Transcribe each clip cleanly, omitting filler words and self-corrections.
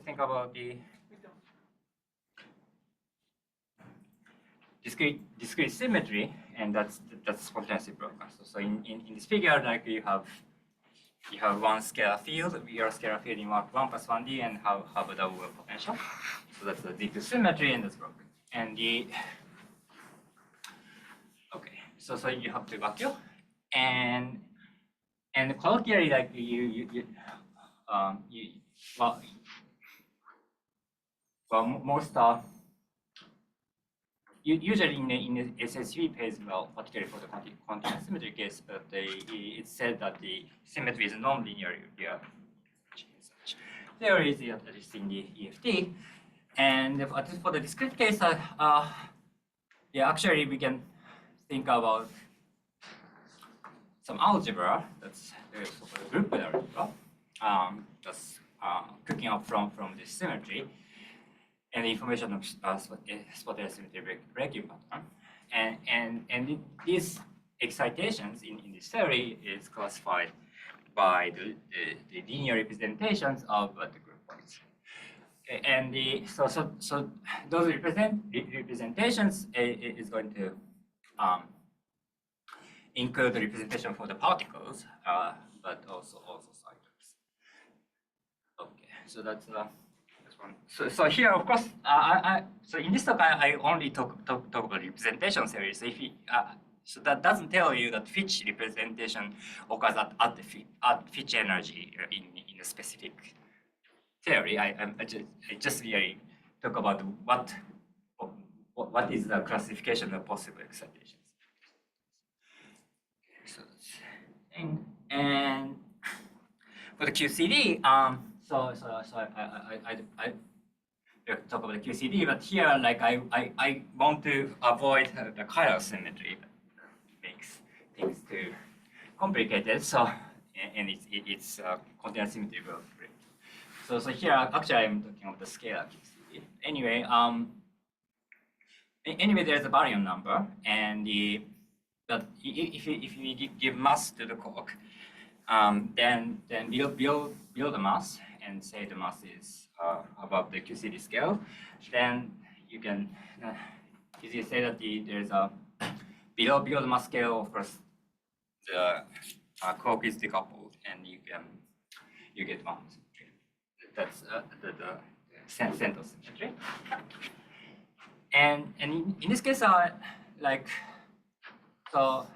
think about the discrete symmetry, and that's spontaneously broken. So in this figure, like you have one scalar field, your scalar field in 1 plus 1D, and have a double potential. So that's the D2 symmetry, and that's broken. And the okay, so you have the vacuum, and colloquially, like most usually in the SSV phase, well, particularly for the continuous symmetry case, but it's said that the symmetry is non-linear theories, at least in the EFT. And for the discrete case, yeah, actually we can think about some algebra that's group algebra that's cooking up from this symmetry and the information of spontaneous symmetry breaking pattern. And these excitations in this theory is classified by the linear representations of the group points. And so those representations is going to include the representation for the particles, but also cycles. Okay, so that's one. So here, of course, so in this talk, I only talk about representation theory. So if so that doesn't tell you that Fitch representation occurs at Fitch energy in a specific theory. I just really talk about what is the classification of possible excitations. So and for the QCD, so I talk about the QCD, but here, like I want to avoid the chiral symmetry that makes things too complicated. So and it's continuous symmetry will break. So here actually I'm talking about the scalar QCD. Anyway, there's a baryon number, and but if you give mass to the quark, then build the mass and say the mass is above the QCD scale, then you can easily say that there's a below the mass scale. Of course, the quark is decoupled, and you get one symmetry. That's the central symmetry. And in this case, like so,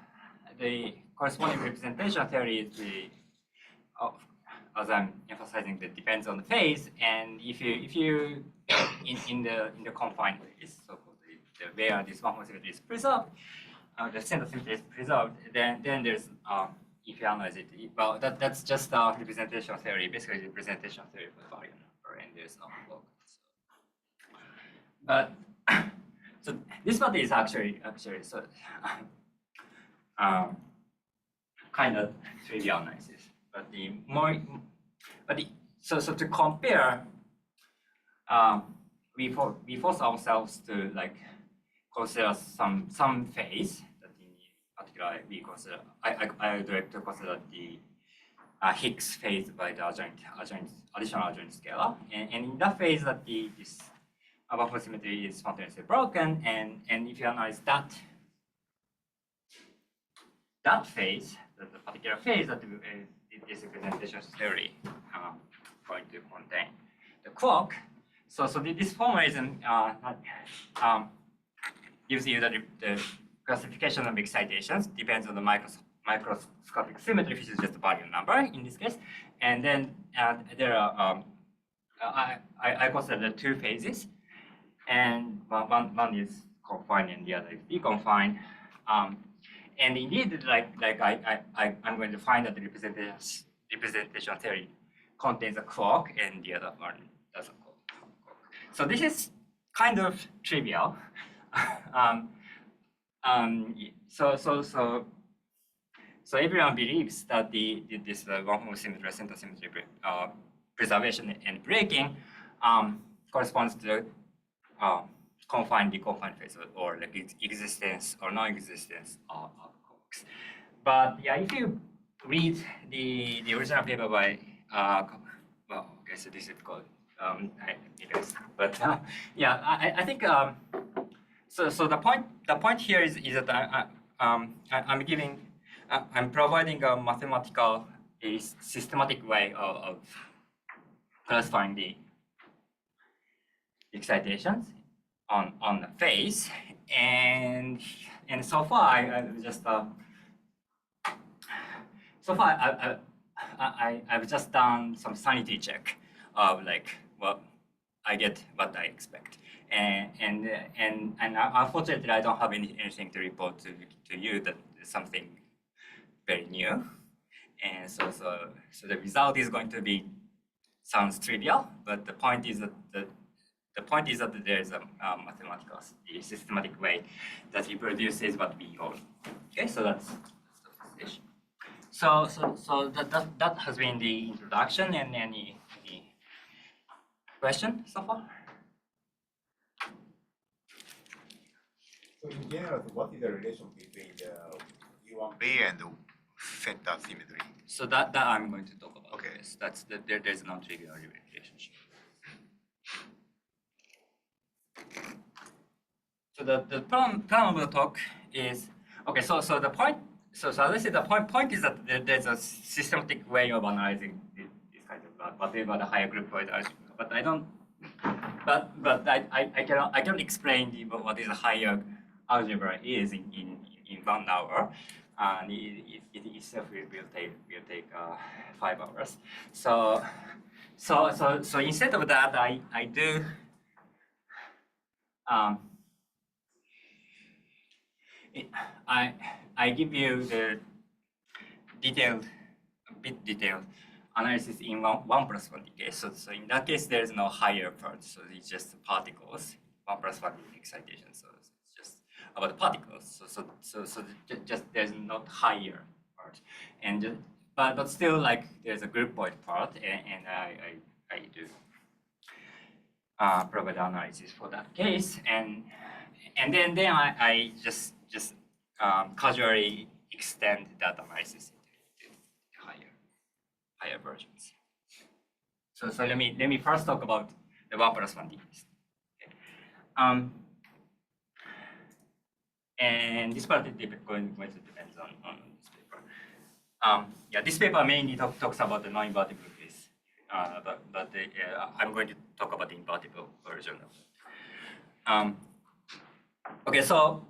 the corresponding representation theory is as I'm emphasizing, that depends on the phase. And if you in the confined phase, so where this one symmetry is preserved, the central symmetry is preserved, then there's if you analyze it, well, that's just a representation theory, basically representation theory for the baryon number, and there's no log. But so this part is actually so kind of trivial analysis. So to compare, we force ourselves to like consider some phase that in particular we consider. I would like to consider the Higgs phase by the additional adjoint scalar, and in that phase that this buffer symmetry is spontaneously broken, and if you analyze that phase, the particular phase that this representation theory going to contain the quark. So this formalism gives you the classification of excitations depends on the microscopic symmetry, which is just a baryon number in this case. And then there are I consider the two phases, and one is confined and the other is deconfined. And indeed, I'm going to find that the representation theory contains a quark, and the other one doesn't. So this is kind of trivial. So everyone believes that this one symmetry, center symmetry preservation and breaking corresponds to the confined, deconfined phase, or like existence or non-existence of quarks. But yeah, if you read the original paper by well, okay, so this is called But yeah, I think so. So the point here is that I'm providing a mathematical, a systematic way of classifying the excitations on the phase, and so far I've just I've just done some sanity check of like, well, I get what I expect, and unfortunately I don't have anything to report to you that is something very new, and so the result is going to be sounds trivial, but the point is that there is a mathematical, systematic way that reproduces what we own. Okay, so that's the presentation. So that has been the introduction, and any question so far? So in general, what is the relation between the U1B and center symmetry? So that I'm going to talk about. Okay. Yes, that's there's a non-trivial relationship. So the plan of the talk is okay. So the point. So as I said, the point is that there's a systematic way of analyzing this kind of whatever the higher group point algebra. But I don't. But I cannot explain what is a higher algebra is in 1 hour, and it itself will take 5 hours. So instead of that, I do. I give you the detailed analysis in one plus one case. So in that case, there is no higher part. So it's just particles. 1 plus 1 excitation. So it's just about particles. So just there's not higher part, and but still like there's a group point part, and I do provide analysis for that case, and then I just casually extend that analysis into higher versions. So let me first talk about the 1 plus 1 degrees. Okay. And this part is going to depend on this paper. Yeah, this paper mainly talks about the non-invertible case, but I'm going to talk about the invertible version of it. Okay, so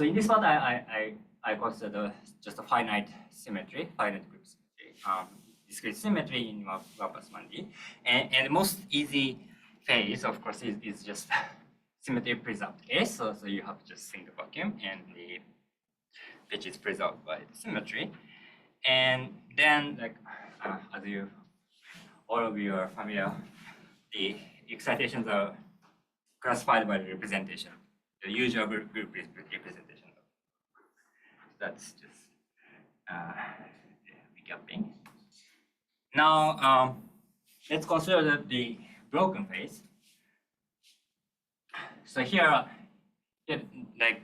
in this part, I consider just a finite symmetry, finite group symmetry, discrete symmetry in 1 plus 1D, and the most easy phase, of course, is just symmetry preserved case. So you have just single vacuum, and the pitch is preserved by the symmetry, and then like as all of you are familiar, the excitations are classified by the representation, the usual group representation. That's just recapping. Now let's consider the broken phase. So here, like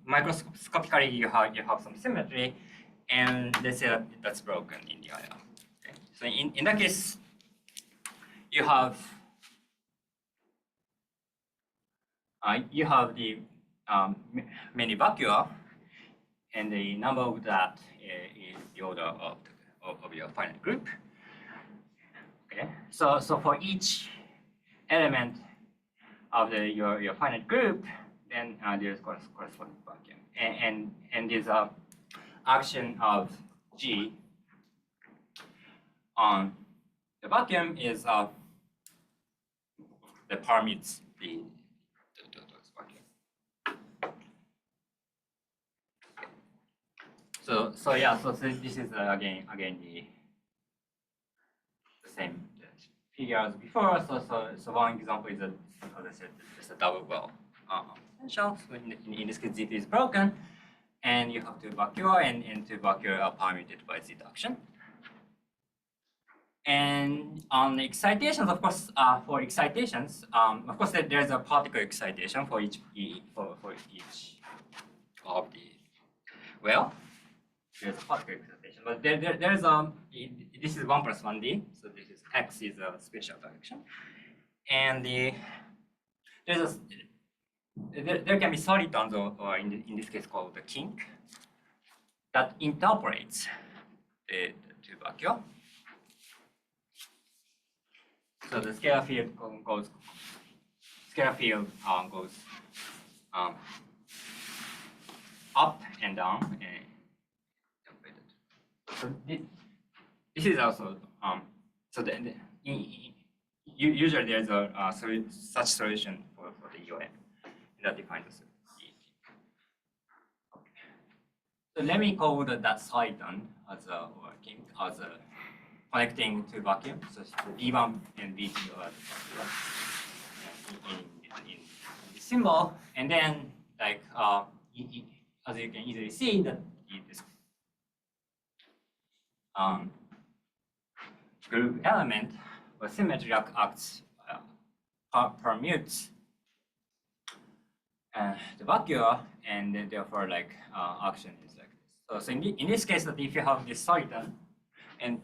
microscopically, you have some symmetry, and let's say that's broken in the IR. Okay? So in that case, you have the many vacua, and the number of that is the order of your finite group. Okay, so for each element of your finite group, then there's corresponding vacuum, and there's a action of G on the vacuum is that permits the vacuum. So yeah, so this is again the same figure as before. So one example is as I said, just a double well potential. So in this case, it is broken, and you have two vacua, and two vacua are permitted by Z action. And on excitations, of course, for excitations, of course, there's a particle excitation for each of the well. there's a particle excitation. But there's this is 1 plus 1D, so this is x is a spatial direction, and there's there can be solitons or in this case called the kink that interpolates the two vacuum. So the scalar field goes up and down. So this is also so usually there's a such solution for the UN that defines the okay. So let me call that soliton as a working as a connecting two vacuum. So V1 and V2 are in the symbol, and then like as you can easily see that this group element or symmetry acts permutes the vacuum, and then therefore like action is like this. So in this case, that if you have this soliton and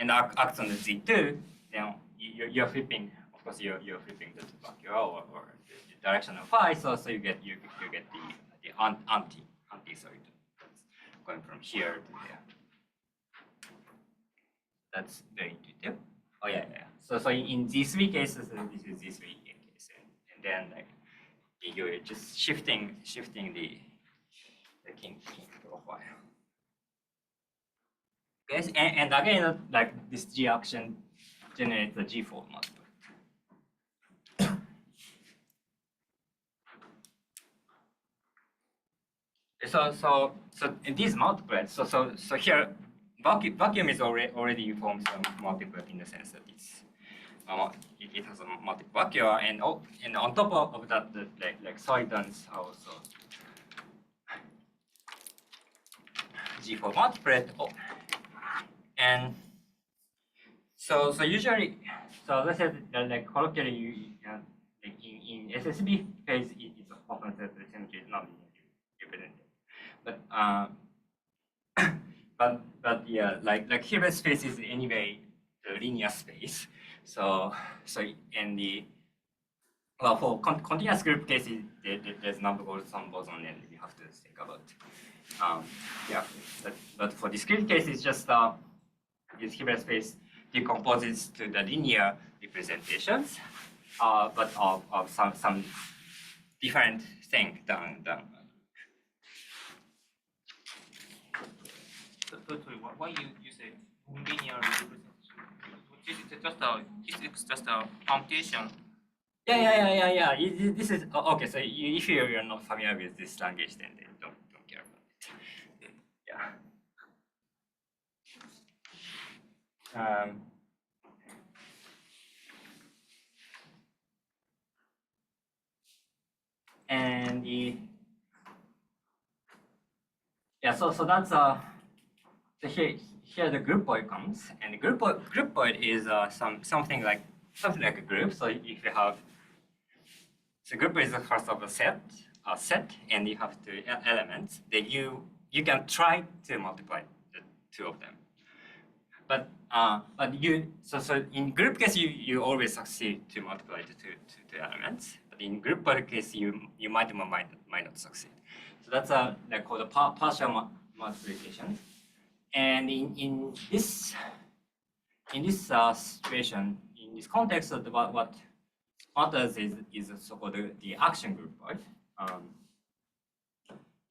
acts on the Z2, then you're flipping. Of course, you're flipping the vacuum or the direction of phi. So you get the anti soliton that's going from here to there. That's very intuitive. Oh yeah. So in these three cases, this is these three cases, and then like you're just shifting the kink profile. Yes, and again, like this G action generates the G4 multiple. So in these multiplets, so here vacuum is already forms a multiplet in the sense that it has a multiple vacuum, and on top of that, like solitons are also G4 multiplet. And so usually, so as I said, like colloquially, like in SSB phase, it's often said the symmetry is not represented. But yeah, like Hilbert space is anyway the linear space. So and well, for continuous group cases, there's number goes some boson, and you have to think about yeah. But for discrete case, it's just this Hilbert space decomposes to the linear representations, but of some different thing than. So why you say linear representation? It's just a computation. Yeah. This is okay. So if you're not familiar with this language, then don't care about it. Yeah. And so that's so here the group point comes, and the group point is something like a group. So if you have the group is the first of a set, and you have two elements, then you can try to multiply the two of them. But so in group case you always succeed to multiply the two elements. But in group point case you might or might not succeed. So that's like called a partial multiplication. And in this situation, in this context, what matters is so-called the action group, right?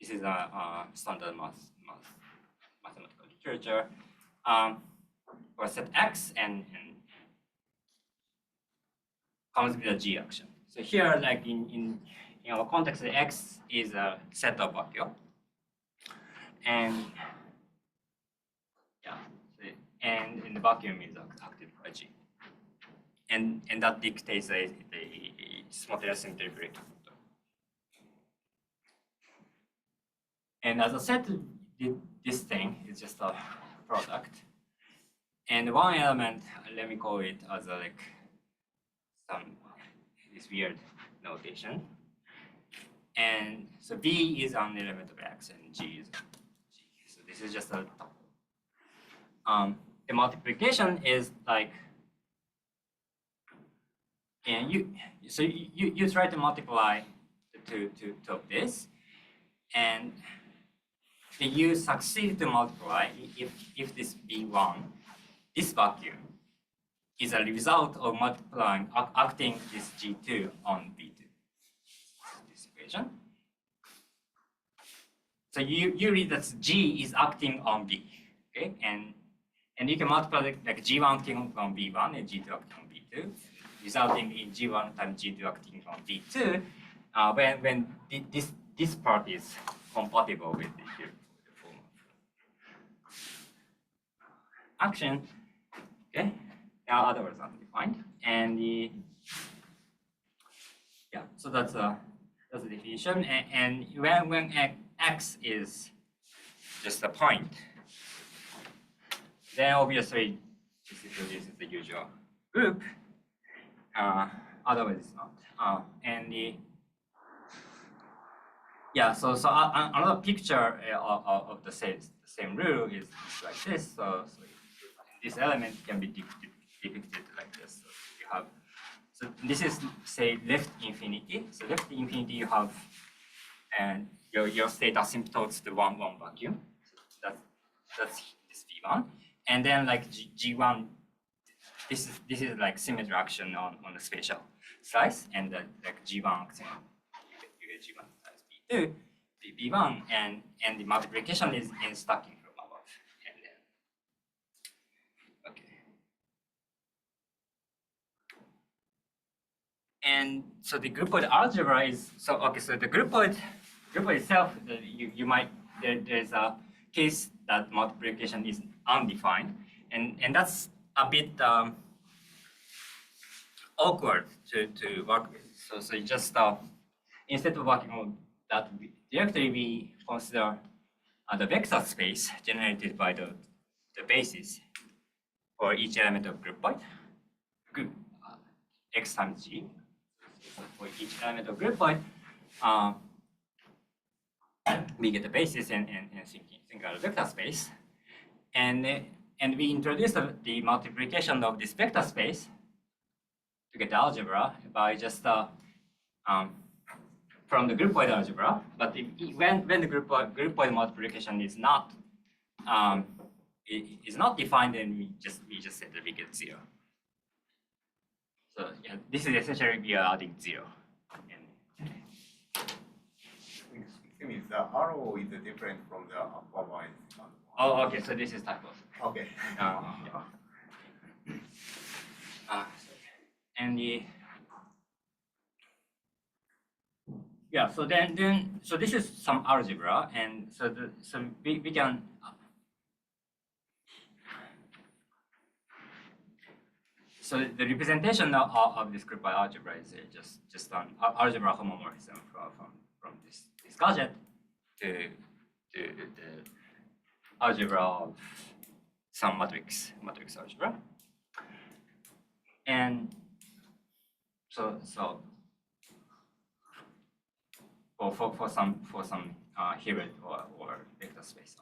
This is a standard mathematical literature for set X and comes with a G action. So here, like in our context, X is a set of vacuum, and the vacuum is acted by G, and that dictates the spontaneous symmetry breaking. And as I said, this thing is just a product, and one element, let me call it as this weird notation, and so B is an element of X and G is G. So this is just a the multiplication is like, and you try to multiply the two of this, and then you succeed to multiply if this B1, this vacuum, is a result of multiplying acting this G2 on B2. This equation. So you read that G is acting on B, okay, and you can multiply like G1 acting on B1 and G2 acting on B2, resulting in G1 times G2 acting on B2. When this part is compatible with the form of action, okay. Now other words undefined, and so that's a definition. And when X is just a point, then obviously this is the usual group. Otherwise it's not. So another picture of the same rule is like this. So this element can be depicted like this. So you have, so this is say left infinity. So left infinity you have, and your state asymptotes the one vacuum. So that's this V1, and then like G1. This is like symmetry action on the spatial slice, and like G1 action, you get G1 times B2, B1, and the multiplication is in stacking from above, and then okay. And so the groupoid algebra is so okay. So the groupoid itself, you might there's a case that multiplication is undefined, and that's a bit awkward to work with. So you just instead of working on that directly, we consider the vector space generated by the basis for each element of groupoid, x times g. So for each element of groupoid, we get the basis and think out a vector space, and we introduce the multiplication of this vector space to get the algebra by just from the groupoid algebra. But when the groupoid multiplication is not defined, then we just say that we get 0. So yeah, this is essentially we are adding 0. It means the arrow is different from the upper line. Oh, okay. So this is type of. Okay. And so then so this is some algebra, and so we can so the representation of this group by algebra is just an algebra homomorphism from this gadget to the algebra of some matrix algebra, and so for some Hilbert or vector space.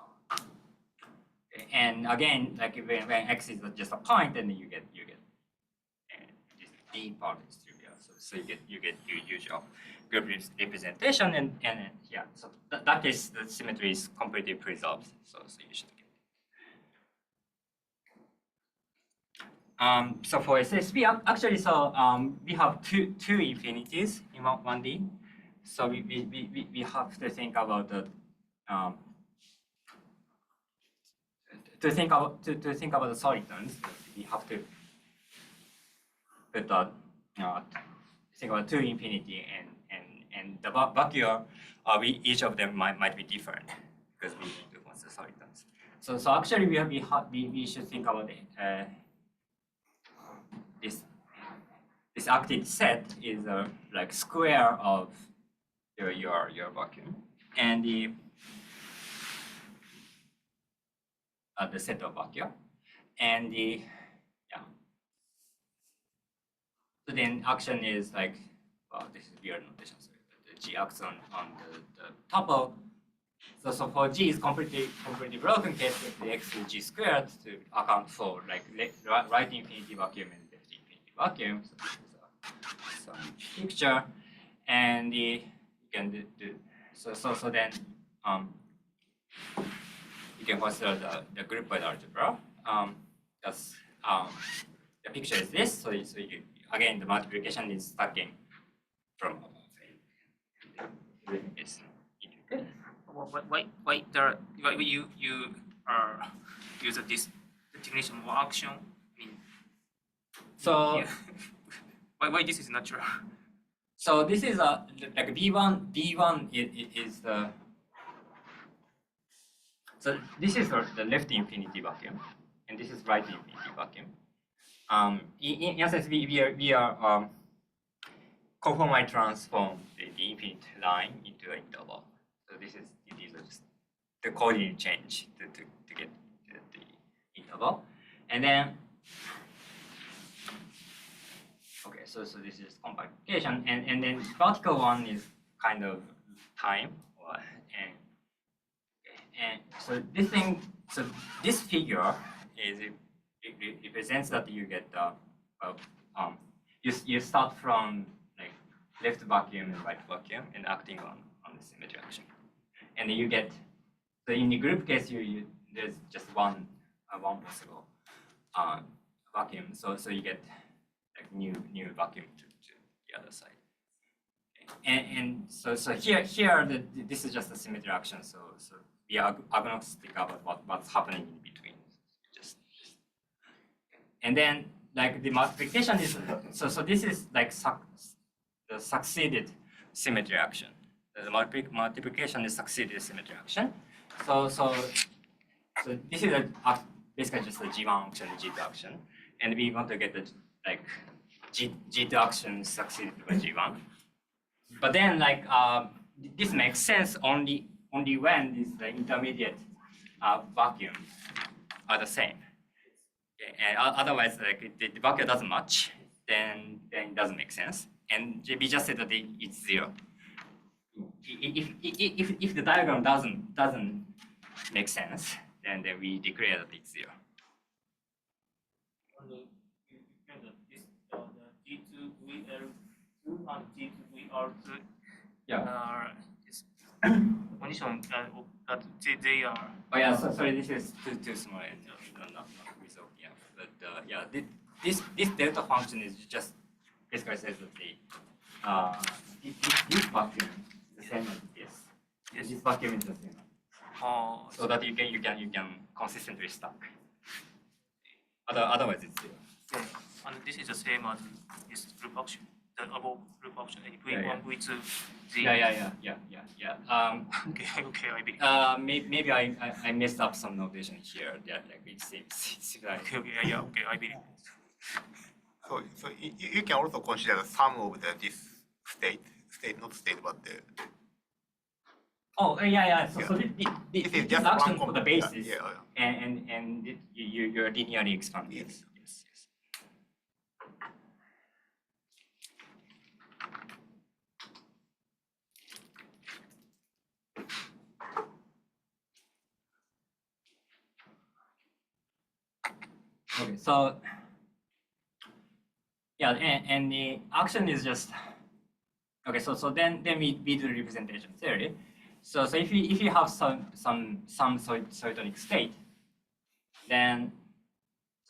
And again, like when x is just a point, then you get this D part is trivial. So you get your usual group representation, and yeah. So that case, the symmetry is completely preserved. So you should get. So for SSB, actually, so we have two infinities in 1D. So we have to think about the to think about the solitons. We have to put think about two infinity, and the vacuum of each of them might be different because we need to consider solitons. So actually we should think about this active set is like square of your vacuum, and the set of vacuum, and so then action is like, well, this is weird notation, so the G acts on the tuple So for G is completely broken case, the X is G squared to account for like right infinity vacuum and left infinity vacuum. So this is some picture, and you can do so then you can consider the groupoid algebra. That's the picture is this. So you, again the multiplication is stacking from this. Why you use this definition of action? I mean, So yeah. why this is natural? so this is a like B1 is the so this is the left infinity vacuum, and this is right infinity vacuum. In essence, we are conformally transform the infinite line into an interval. So these are just the coordinate change to get the interval, and then okay, so this is compactification, and then vertical one is kind of time, and so this thing, so this figure is it represents that you get you start from like left vacuum and right vacuum and acting on the symmetry action, and then you get so in the group case there's just one possible vacuum, so you get like new vacuum to the other side. And so here this is just a symmetry action. So we are agnostic about what's happening in between. And then like the multiplication is so this is like the succeeded symmetry action. The multiplication is succeeded symmetry action. So this is basically just a G1 action, G2 action, and we want to get the like G2 action succeeded by G1. But then like this makes sense only when these the intermediate vacuums are the same. Okay. And otherwise, like the vacuum doesn't match, then it doesn't make sense. And we just said that it's zero. If the diagram doesn't make sense, then we declare that it's zero. And G2VR2 Yeah. is condition that they are. Oh yeah, sorry, this is too small and not resolved. Yeah, but yeah, this delta function is just basically says that this vacuum is the same as this. Yes. This vacuum is the same. So that you can consistently stack. Otherwise it's zero. And this is the same as this group function, the above group function, V1, V2, Z. Yeah. Okay, I believe. Maybe I messed up some notation here. That like it seems like Okay, I believe. So you can also consider the sum of this state, not state, but the. Oh yeah. So This is this just action one for the component. basis, Yeah. and you're linearly expanding. Yes. Okay, so yeah, and the action is just okay. So then we do the representation theory. So if you have some Soitonic state, then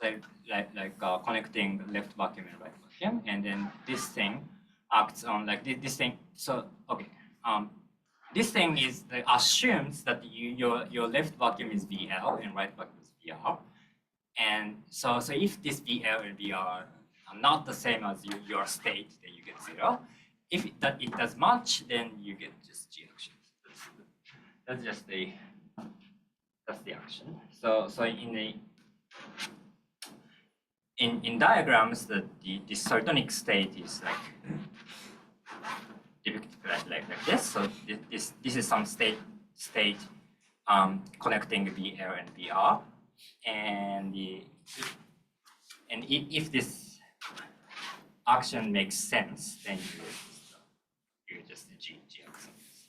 like connecting left vacuum and right vacuum, and then this thing acts on like this thing. So okay, this thing is assumes that your left vacuum is VL and right vacuum is VR. And so if this VL and VR are not the same as your state, then you get zero. If it does match, then you get just G actions. That's just the action. So in diagrams, the Soitonic state is depicted like this. So this is some state connecting VL and VR. And if this action makes sense, then you just the G actions.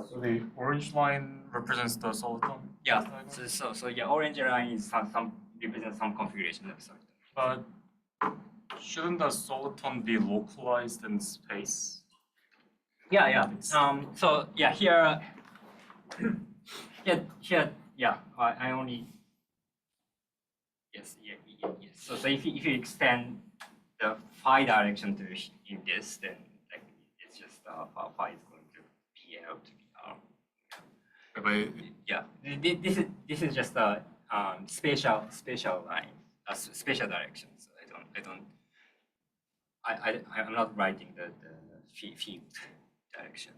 So the orange line represents the soliton? Yeah. diagonal? So yeah, orange line is some represents some configuration of soliton. But shouldn't the soliton be localized in space? Yeah. So yeah, here, I only. Yes. So if you extend the phi direction to in this, then like it's just phi is going to be out to be R. But Yeah. This is just a spatial line, spatial direction. So I'm not writing the field direction.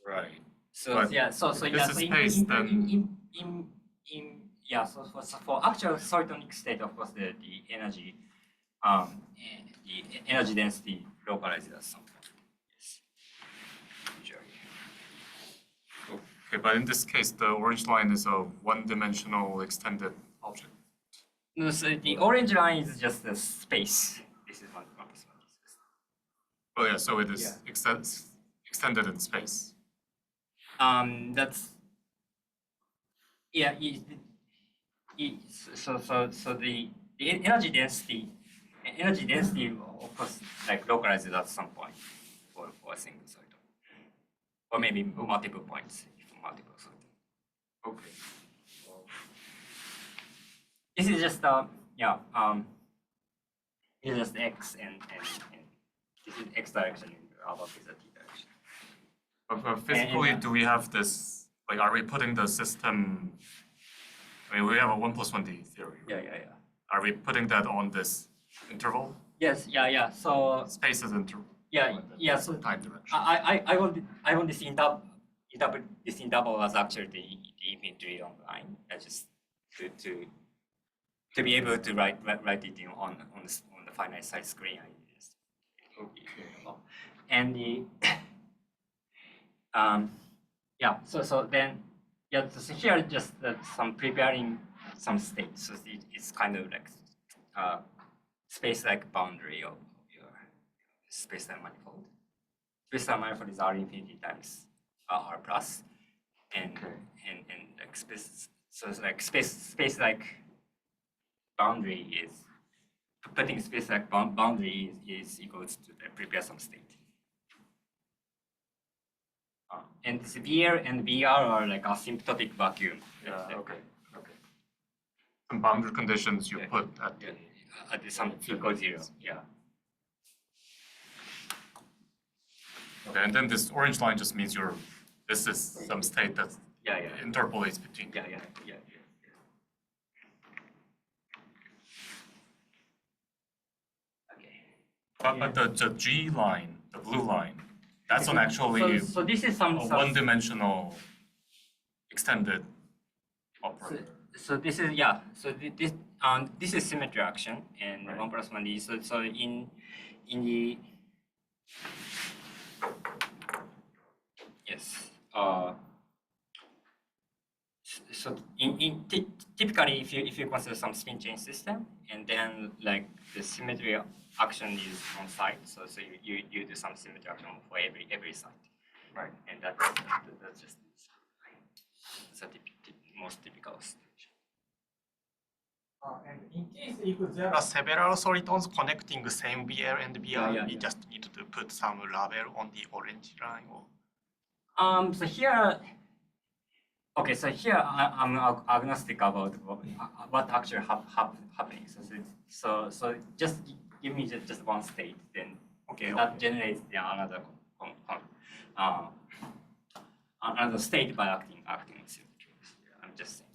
right. So But yeah, so if yeah, this so is space, then yeah, so for actual solitonic state, of course, the energy density localized at some point. Yes. Usually. okay, but in this case, the orange line is a one-dimensional extended object. No, so the orange line is just the space. This is one. Oh yeah, so it is Yeah. extended in space. That's yeah. So the energy density, of course, like localizes at some point for a single soliton, or maybe multiple points if multiple soliton. Okay. This is just this is just x and this is x direction and above is a t direction. But physically, do we have this? Like, are we putting the system? I mean, we have a 1 + 1D theory. Yeah. Are we putting that on this interval? Yes, yeah. So Space is interval. yeah. So Time direction. I want this interpret this interval as actually the infinitely long line. I just to be able to write it on the finite size screen. Okay. And the so then so here just some preparing some state. So it's kind of like space-like boundary of your space-time manifold. Space-time manifold is R infinity times R plus, and like space. So it's like space-like boundary is putting space-like boundary is equals to prepare some state. And this VR and VR are like asymptotic vacuum. Yeah. Okay. Some boundary conditions you put at the At the some equal 0. Yeah. Okay, and then this orange line just means this is some state that interpolates between. Yeah. Okay. But the G line, the blue line, that's not actually so this is some one-dimensional extended operator. So this is this is symmetry action and Right. 1 + 1D. So in the yes so typically if you consider some spin chain system and then like the symmetry action is on site, so you do some symmetry action for every site, Right. and that's just it's a most typical situation. And in case if there are several solitons connecting same BL and BR, we just need to put some label on the orange line. Or So here, okay, so here I'm agnostic about what actually happening. So just give me just one state, then that generates another state by acting on symmetry. I'm just saying.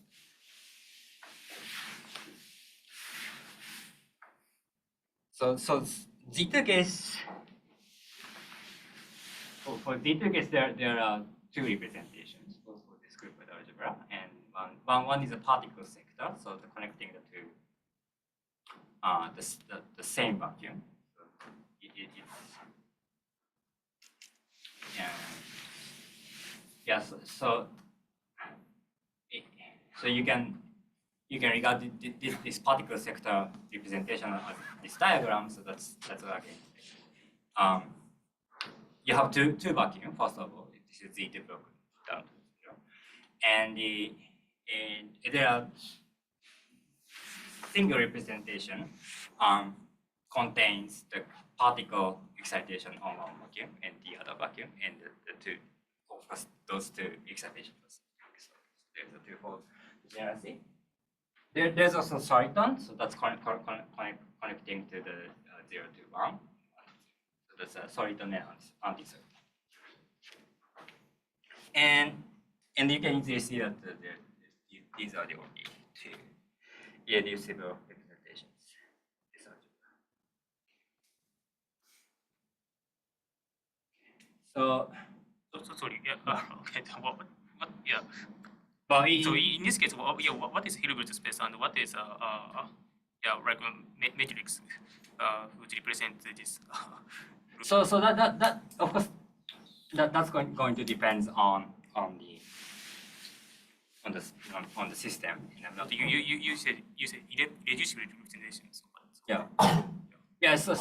So Z2 case, for Z2 case, there are two representations for this group of algebra, and one is a particle sector, so the connecting the two, the same vacuum. So you can regard this particle sector representation as this diagram. So that's again. You have two vacuum. First of all, this is Z2 block down to 0. And there are single representation contains the particle excitation on one vacuum and the other vacuum, and the two, of course, those two excitations. So there's a twofold generality. There's also soliton, so that's connecting to the 0 to 1. So that's a soliton and anti-soliton. And you can easily see that these are the only two irreducible representations. So sorry. Yeah. Okay. Yeah. but So in this case, what is Hilbert space and what is matrix which represent this? so that of course that's going to depend on the system. You said irreducible representations. Yeah. Yeah. So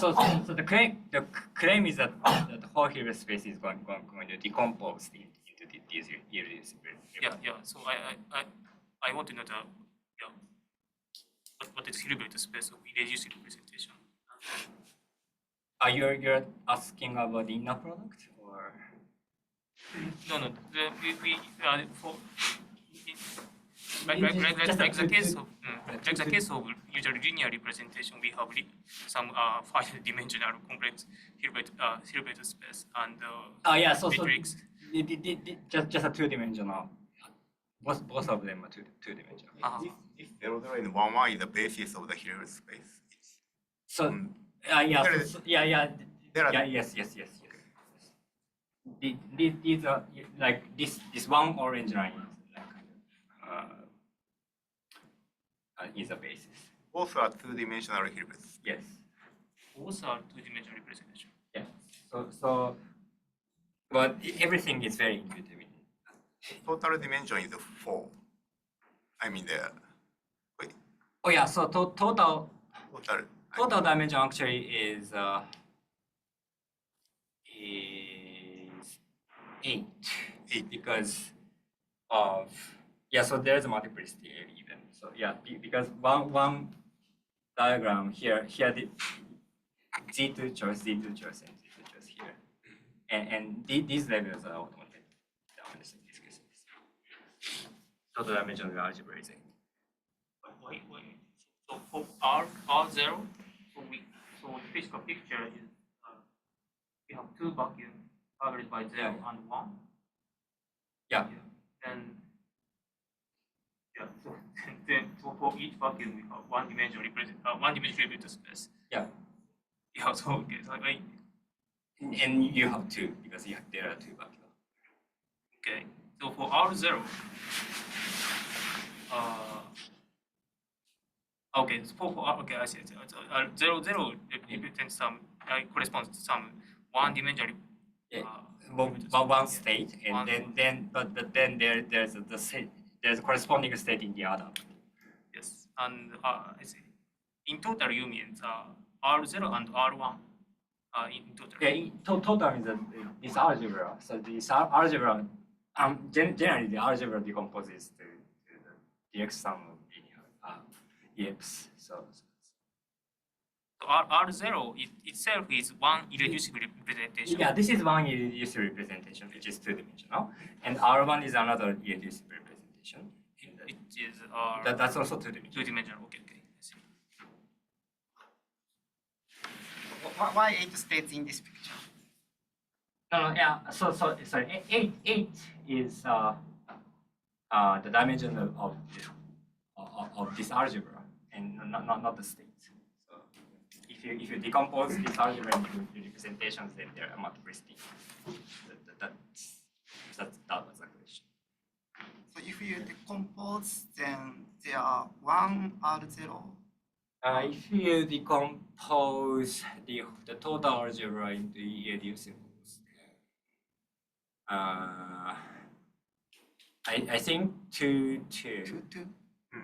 the claim is that the whole Hilbert space is going to decompose into these irreducible. Yeah. So I want to know what is Hilbert space of irreducible representation. You're asking about the inner product or? No. Like the case of usually linear representation, we have some finite dimensional complex Hilbert space and matrix. Just a two-dimensional. Both of them are two-dimensional. This 0, 0 and 1, 1 is the basis of the Hilbert space. So yes. These are like this one orange line is a basis. Both are two-dimensional Hilbert. Yes. Both are two-dimensional representation. Yeah. So but everything is very intuitive. Total dimension is 4. I mean wait. Oh yeah. So total Total dimension actually is 8 because of so there's a multiplicity even. So yeah, because one diagram here the Z2 choice, and Z2 choice here, and these labels are automated down in these cases. Total dimension of the algebra is 8. Wait. So for R0, so the physical picture is we have two vacuums covered by 0 and 1. Yeah. So for each vacuum we have one dimension represent space. Yeah. Yeah. So okay. So and you have two because there are two vacuums. Okay. So for R0, okay. So okay, I see. 0 represents some corresponds to some one dimension. One state, and then there's a corresponding state in the other. Yes, and I see. In total, you mean R0 and R1 in total. Yeah, total means this algebra. So this algebra, generally the algebra decomposes to the dx sum of linear EX. So R0 itself is one irreducible representation. Yeah, this is one irreducible representation, which is two-dimensional, and R1 is another irreducible representation. It is that's also two-dimensional. Two-dimensional. Okay, I see. Why 8 states in this picture? No, yeah. So sorry. 8 is the dimension of this algebra, and not the state. So if you decompose this algebra into representations, then there are multiplicity. That was the question. So if you decompose, then there are 1 R0. If you decompose the total algebra into irreducibles, I think 2. 2.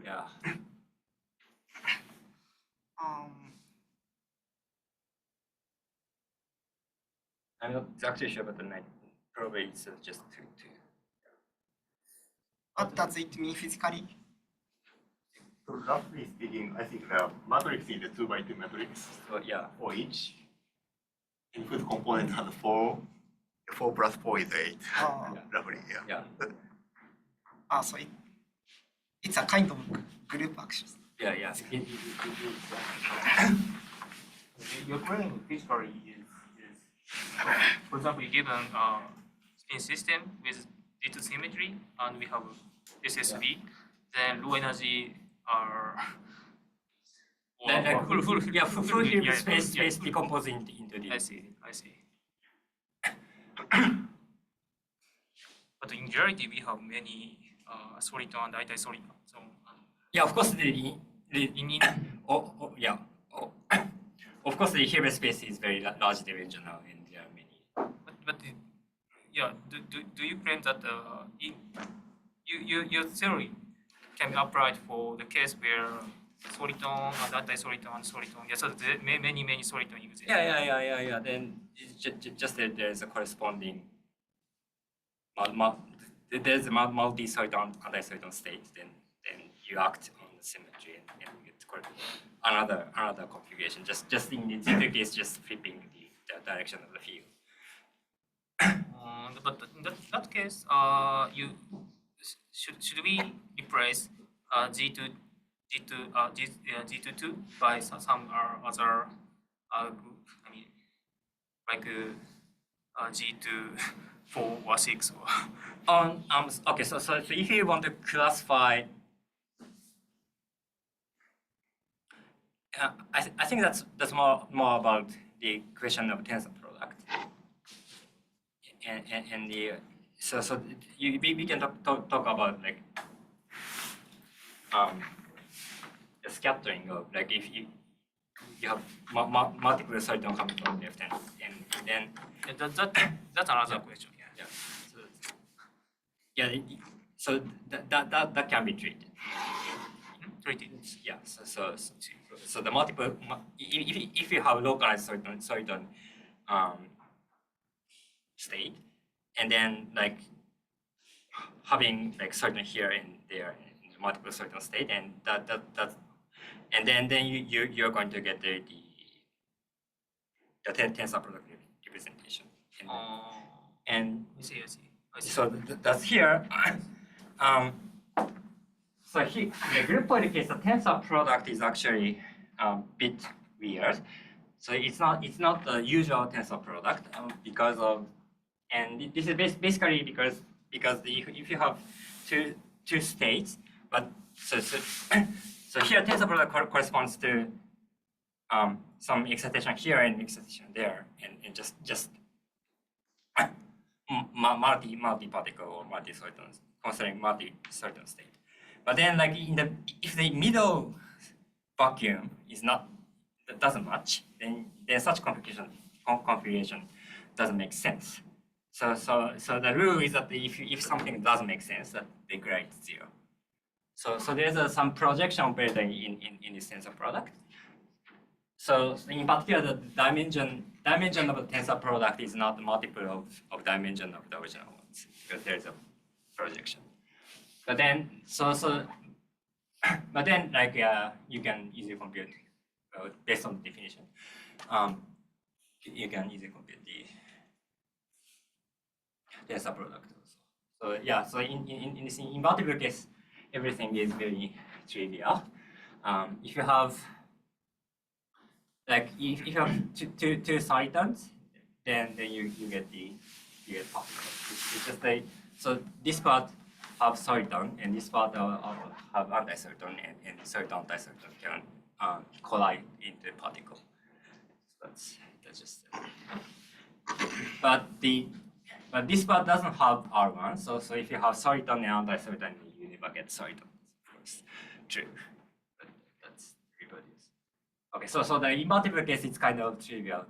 Yeah. I'm not exactly sure, but probably it's just 2. What does it mean physically? So roughly speaking, I think the matrix is a 2 by 2 matrix So yeah. for each. And whose component has 4. 4 plus 4 is 8. Roughly, yeah. Yeah. So it's a kind of group action. Yeah. Yeah. Your claim physically is for example, given a spin system with D2 symmetry, and we have SSB, then low energy are Full field space decompose into the. I see. But in reality, we have many soliton and anti-soliton. So Yeah, of course of course the Hilbert space is very large dimensional and there are many. but yeah, do you claim that your theory can be applied for the case where soliton and anti-soliton and soliton? Yeah, so there many soliton exist. Yeah. Then it's just that there's a corresponding there's a multi-soliton anti-soliton state. Then you act on the symmetry and you get another configuration. Just in the case, just flipping the direction of the field. But in that case, should we replace G22 by some other group? I mean, like G2 4 or 6 or Okay, so if you want to classify, I think that's more about the question of tensor product, and we can talk about like the scattering of like if you have multiple soliton coming from left and then that's another question. So that can be treated. Treated. Yeah. So the multiple if you have localized soliton state, and then like having like soliton here and there in the multiple soliton state, and and then you're going to get the tensor product representation. And I see. so that's here. So here, the group point case, the tensor product is actually a bit weird. So it's not the usual tensor product because of, and this is basically because if you have two states, but so here tensor product corresponds to some excitation here and excitation there, and just multi-particle or multi-soliton, considering multi-soliton state. But then, like if the middle vacuum doesn't match, then such configuration doesn't make sense. So the rule is that if something doesn't make sense, that they grade 0. So there's some projection operator in this tensor product. So in particular, the dimension of the tensor product is not the multiple of dimension of the original ones because there's a projection. But then like you can easily compute based on the definition. You can easily compute the tensor product also. So yeah, so in this invertible case, everything is very trivial. If you have like if you have two solitons, then you get particle. It's just like so this part have soliton and this part have anti-soliton and soliton anti-soliton can collide into particle. So that's just but this part doesn't have R1, so if you have soliton and anti-soliton, you never get soliton. Of course, true. But that's everybody's. Okay, so the invertible case it's kind of trivial,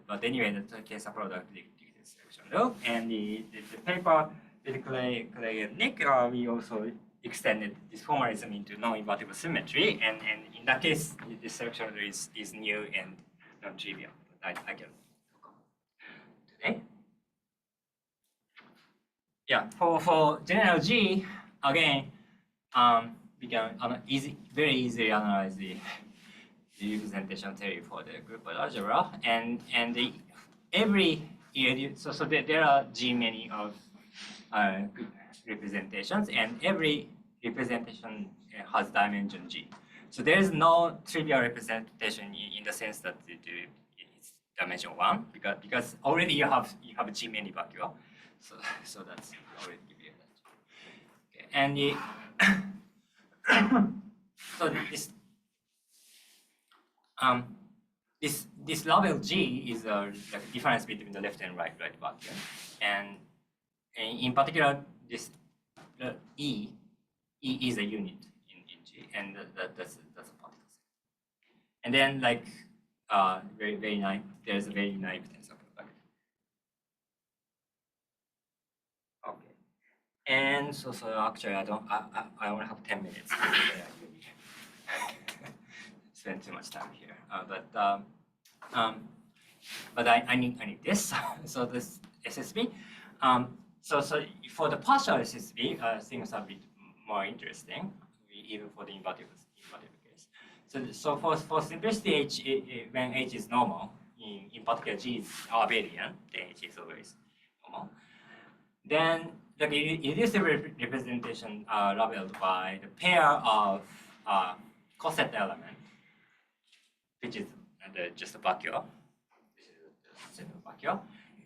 but anyway, the tensor product dictates selection rule, and the paper with Clay and Nick, we also extended this formalism into non-invertible symmetry, and in that case, the selection rule is new and non-trivial. I can talk about today. Yeah, for general G, again, we can very easily analyze the representation theory for the group algebra, and every so there are G many of representations, and every representation has dimension G. So there is no trivial representation in the sense that it's dimension 1, because already you have G many vacuum. So that's already give you that. Okay. And so this level G is the difference between the left and right vacuum, and in particular this E is a unit in G, and that's a particle set. And then like very naive, there's a very naive tensor product. Okay, and so actually I only have 10 minutes. Spend too much time here, but I need this. So this SSB. So for the partial SSB, things are a bit more interesting, even for the invertible case. So for simplicity H, when H is normal, in particular G is abelian, then H is always normal. Then the irreducible representation are labeled by the pair of coset element, which is just a vacuum. This is the set of vacuum,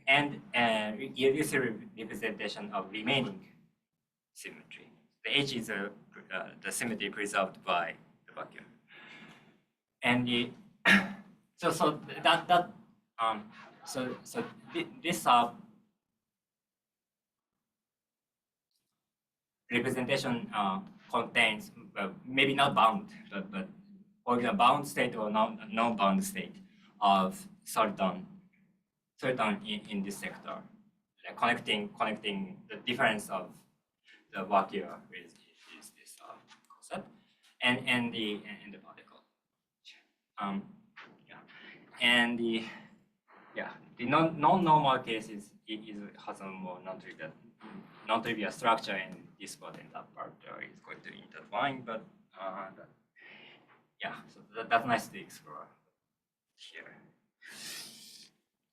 and irreducible representation of remaining symmetry. The H is the symmetry preserved by the vacuum, and this representation contains maybe not bound, but or the bound state or non-bound state of soliton in this sector, like connecting the difference of the vacuum with this concept and the particle. The non-normal case has a more non-trivial structure, and this part and that part is going to intertwine, but so that's nice to explore here.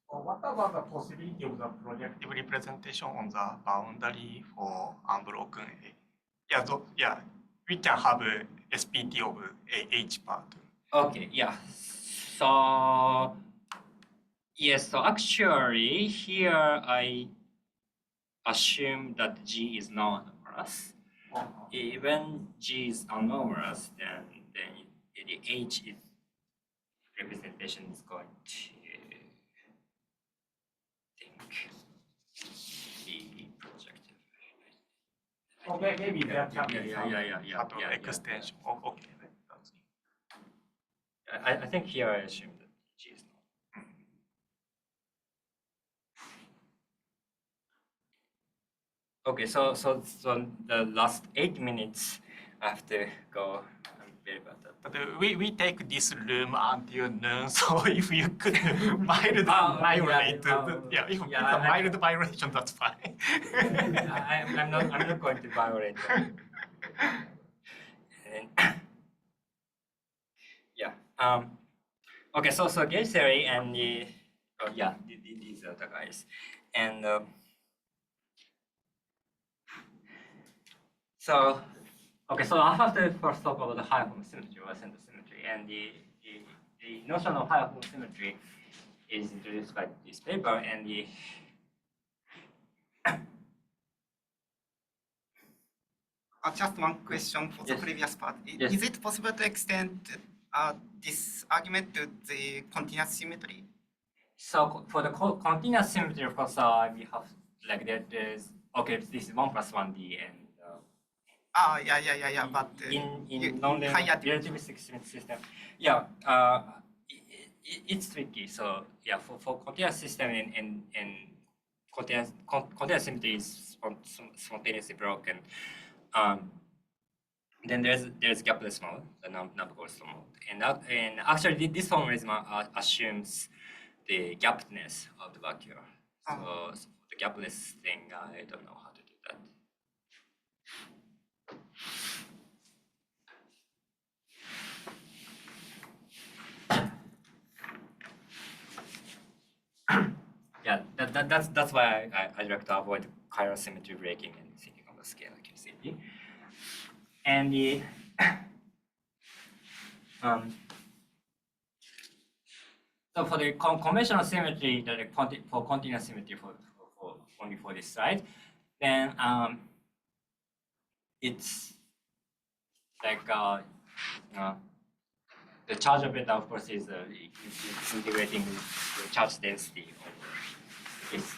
What about the possibility of the projective representation on the boundary for unbroken A? We can have a SPT of H part. Okay, yeah. So yes, so actually here I assume that G is non-anomalous. When G is anomalous, then the H is representation is going to be projective. Okay, maybe that can be Yeah. extension. Okay. I think here I assume that G is not. Okay, so the last 8 minutes I have to go. I'm very bad at that. But we take this room until noon, so if you could mild violate, if it's a mild violation, that's fine. I'm not going to violate that. Okay, so gauge theory and these are the guys, and so I have to first talk about the higher form symmetry or center symmetry, and the notion of higher form symmetry is introduced by this paper, and just one question for the previous part. Yes. Is it possible to extend this argument to the continuous symmetry? So for the continuous symmetry, of course, we have like there's this is 1 plus 1D, and but in non-linear relativistic system, it's tricky. So for continuous system and continuous symmetry is spontaneously broken. Then there's gapless mode, the non-coastal mode, and actually this formalism assumes the gapness of the vacuum. So for the gapless thing, I don't know how to do that. that's why I like to avoid chiral symmetry breaking and thinking of the scale accuracy. And the so for the conventional symmetry, for continuous symmetry for only for this slide, then it's like the charge of beta, of course, is integrating the charge density over this,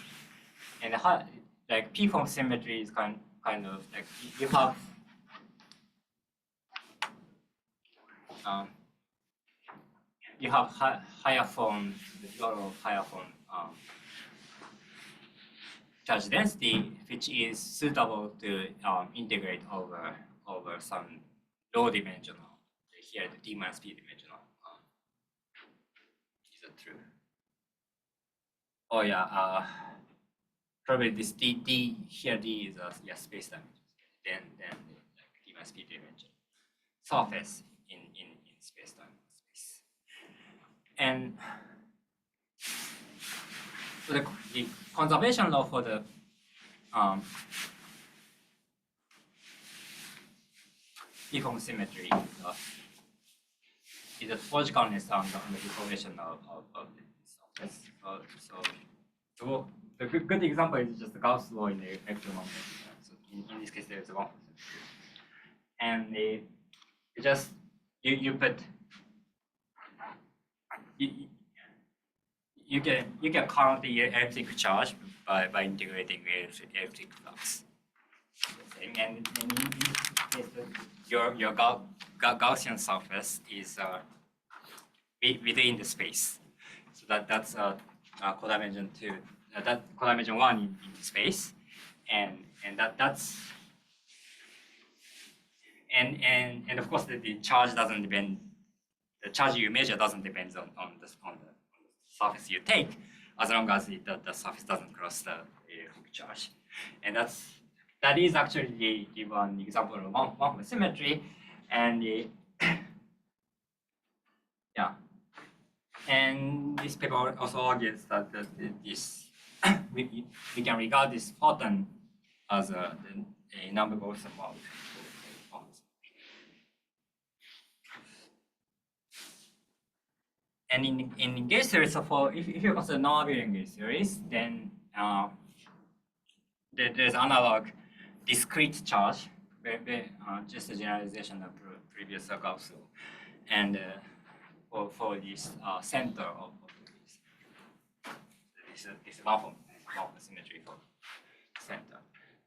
and like p-form symmetry is kind of like you have higher form, a lot of higher form charge density, which is suitable to integrate over some low dimensional. Here, the d minus p dimensional. Is that true? Oh yeah, probably this d here d is a space dimension. Then like d minus p dimension surface in space time space. And so the conservation law for the p-form symmetry is a logicalness on the deformation of the surface. So the good example is just the Gauss law in the electromagnetic. So in this case, there is one. And you put you can count the electric charge by integrating the electric flux. And in this case, your Gaussian surface is within the space. So that's codimension 2. That codimension 1 in space, and that's and of course the charge doesn't depend. The charge you measure doesn't depend on the surface you take, as long as the surface doesn't cross the electric charge, and that is actually the one example of one symmetry, and yeah, and this paper also argues that this we can regard this photon as a number Gaussian model. And in gauge series, so if you consider non-abelian gauge series, then there's analog discrete charge, just a generalization of previous Gauss law, and for this center of this one symmetry for center.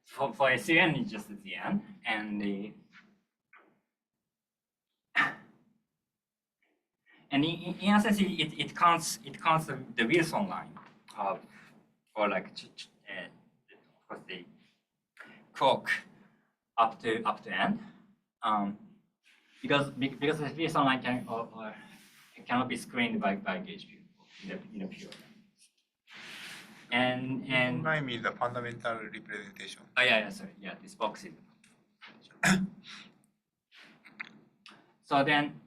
For SUN, it's just Zn, and in a sense, it counts the Wilson line, or like of course the clock up to n, because the Wilson line cannot be screened by gauge pupil in a pure. And Remind me the fundamental representation. Oh yeah, sorry, yeah, this box is. So then.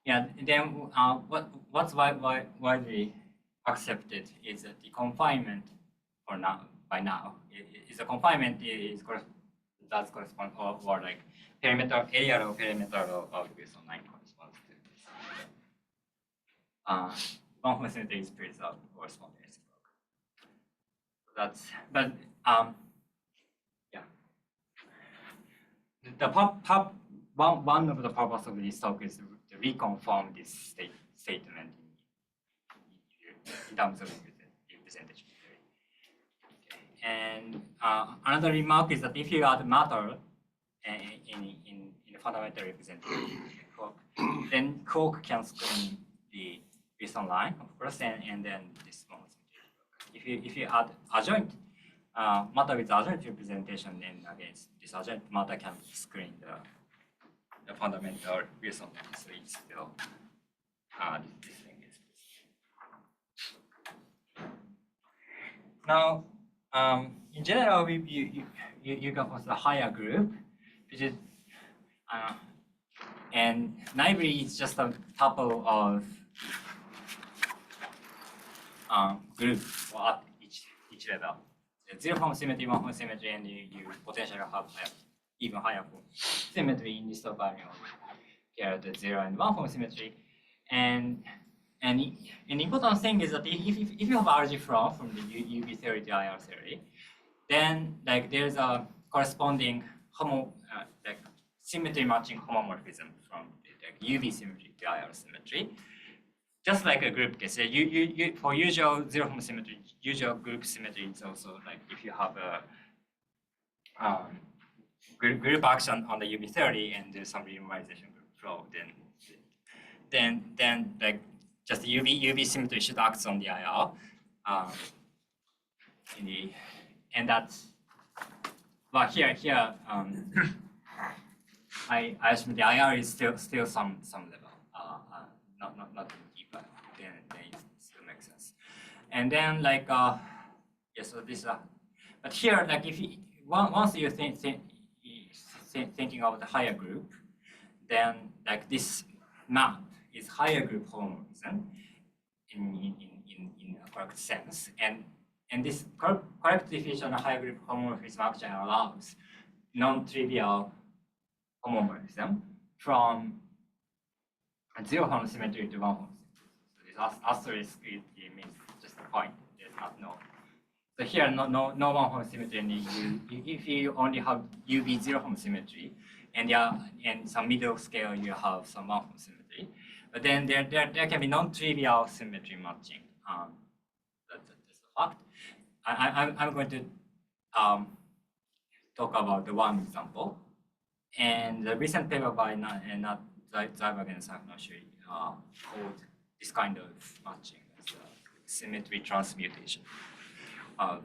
Yeah, then what's widely accepted is that the confinement for now is a confinement does correspond or like perimeter area or perimeter of Wilson line corresponds to this. One percent is preserved corresponding reciprocal. That's yeah. One of the purpose of this talk is to reconfirm this statement in terms of representation theory. Okay. And another remark is that if you add matter in the fundamental representation, then quark can screen the Wilson line, of course, and then this one. If you add adjoint matter with adjoint representation, then again this adjoint matter can screen the fundamental Wilson line, so it's still this thing is. Now, in general, you can consider higher group, which is and naively it's just a tuple of group at each level. The zero form symmetry, one form symmetry, and you potentially have even higher form symmetry in this baryon. Here the zero and one form symmetry, and an important thing is that if you have algebra from the UV theory to IR theory, then like there's a corresponding symmetry matching homomorphism from the UV symmetry to IR symmetry. Just like a group case, for usual zero form symmetry, usual group symmetry is also like if you have a group action on the UV theory and do some renormalization group flow, then like just the UV symmetry should act on the IR, and that's here I assume the IR is still some level, not deep, then it still makes sense. And then like so this but here like if once you thinking of the higher group, then like this map is higher group homomorphism in a correct sense, and this correct definition of higher group homomorphism actually allows non-trivial homomorphism from a zero form symmetry to one form symmetry. So this asterisk it means just a point. There's not no. So here no one form symmetry, and if you only have UV zero form symmetry, and some middle scale you have some one form symmetry, but then there can be non-trivial symmetry matching. That's a fact. I'm going to talk about the one example, and the recent paper by not Zaiberg and Saknoshi called this kind of matching as symmetry transmutation of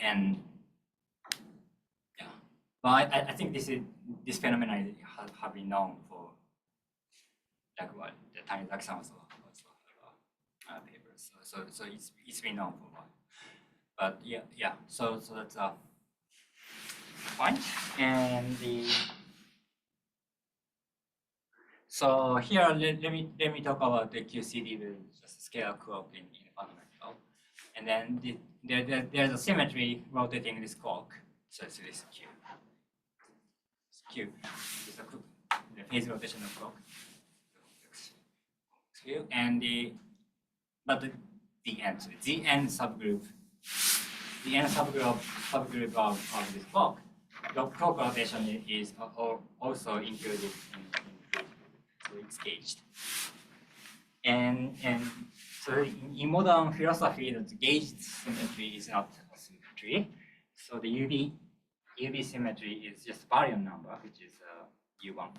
and yeah, but I think this phenomenon have been known for like what the Tani Zaki-san also papers. So it's been known for a while. But yeah. So that's a point. And so here let me talk about the QCD with just scalar clock in fundamental, and then there's a symmetry rotating this clock. So it's this Q. It's Q. It's the phase rotation of clock. Q and the n subgroup. The n subgroup of this clock. The clock rotation is also included in so it's gauged. And so in modern philosophy, the gauged symmetry is not a symmetry. So the UV symmetry is just baryon number, which is U1 clock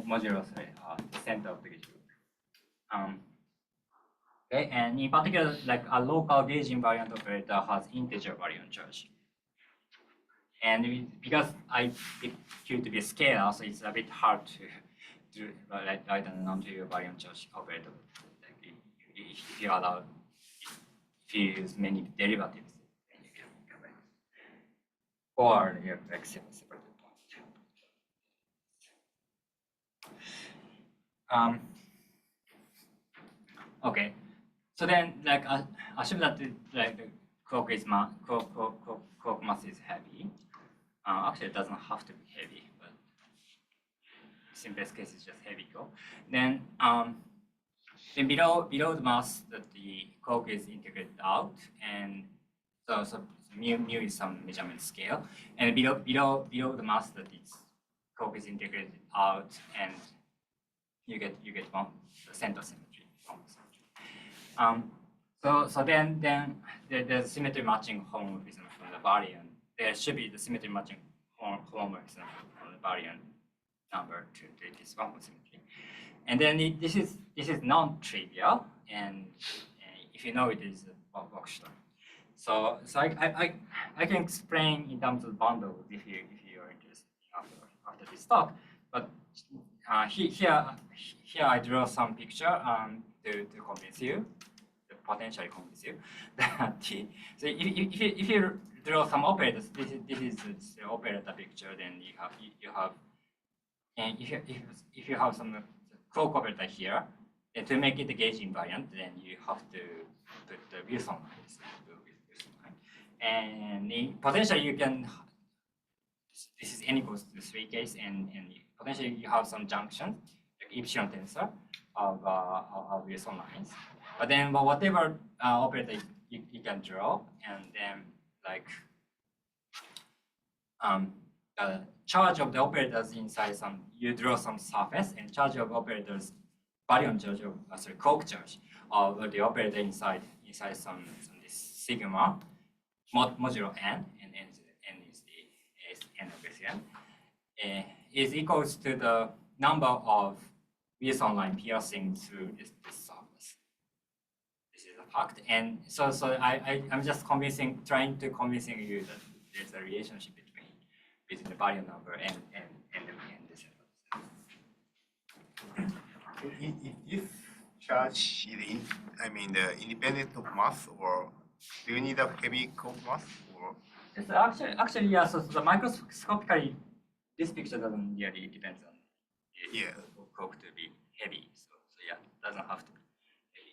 modulo the center of the gauge group. Okay, and in particular, like a local gauge invariant operator has integer baryon charge. And because I pick Q to be a scalar, so it's a bit hard to write a non-trivial baryon charge operator. Like if you use many derivatives, then you can write. Or you have separated point. Okay. So then, like, assume that the clock mass is heavy. Actually, it doesn't have to be heavy, but simplest case is just heavy clock. Then below the mass that the clock is integrated out, and so mu is some measurement scale, and below the mass that its clock is integrated out, and you get one the center symmetry. So then there's symmetry matching homomorphism from the baryon. There should be the symmetry matching homomorphism from the baryon number to this one symmetry. And then this is non-trivial, and if you know it is Boxstone. So I can explain in terms of bundles if you are interested after this talk. But here I draw some picture to convince you. Potentially convince you that so if you draw some operators, this is the operator picture. Then you have And if you have some cloak operator here, then to make it a gauge invariant, then you have to put the Wilson line. And potentially you can, this is n equals to 3 case, and potentially you have some junction, like epsilon tensor of Wilson lines. But then whatever operator you can draw, and then like the charge of the operators inside some, you draw some surface, and charge of operators, baryon charge of, cloak charge of the operator inside some this sigma modulo n, and n is the n of Gaussian, is equals to the number of Wilson line piercing through this surface. This is a fact, and so I'm just trying to convincing you that there's a relationship between the baryon number and this. Is this charge is independent of mass, or do you need a heavy cloak mass, or? It's actually, yeah. So the microscopically, this picture doesn't really depend on the cloak to be heavy. So yeah, doesn't have to be heavy.